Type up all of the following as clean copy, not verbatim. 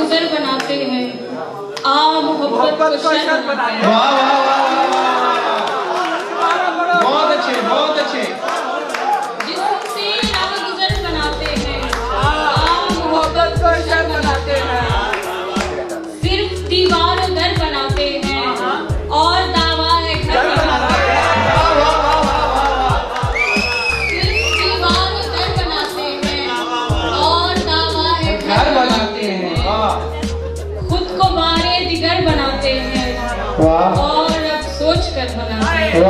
गुजर बनाते हैं, आ मोहब्बत को शर बनाते हैं। वाह वाह वाह वाह, बहुत अच्छे बहुत अच्छे। जिससे राह गुजर बनाते हैं, आ मोहब्बत को शर बनाते हैं। सिर्फ दीवार घर बनाते हैं और दावा है घर बनाते हैं। सिर्फ दीवार घर बनाते हैं और दावा है घर बनाते हैं। खुद को बारे दिगर बनाते हैं और अब सोच कर बनाते हैं।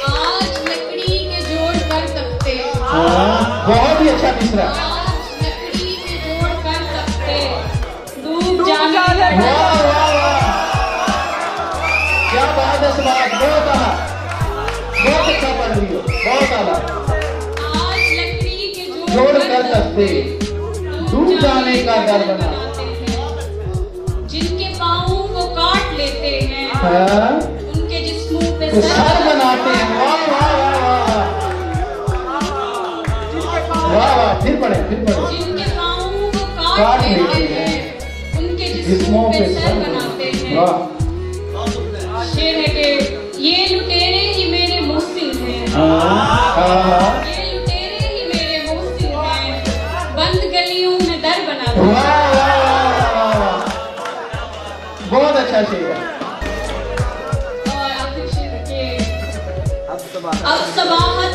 आज लकड़ी के जोड़ कर तख्ते, बहुत ही अच्छा तीसरा। आज लकड़ी के जोड़ कर तख्ते डूब जाने वाह वाह वाह, क्या बात है सुभाष, बहुत आला, बहुत अच्छा पढ़ रही हो, बहुत आला। आज लकड़ी के जोड़ कर तख्ते डूब जाने का डर बना। जिनके पाँव को काट लेते हैं, हाँ? उनके जिस्मों पे तो सर बनाते हैं। वाह वाह वाह वाह वाह वाह, फिर पढ़े फिर पढ़े। जिनके पाँव को काट लेते हैं, उनके जिस्मों पे सर बनाते हैं। वाह, शेर है कि ये लुटेरे ही मेरे मोहसिन हैं, ये लुटेरे ही मेरे मोहसिन हैं, बंद गलियों में दर बनाते हैं। वाह वाह वाह वाह वाह, बहुत अच्छा शेर है। और आखिर शेर है कि अब सबाहत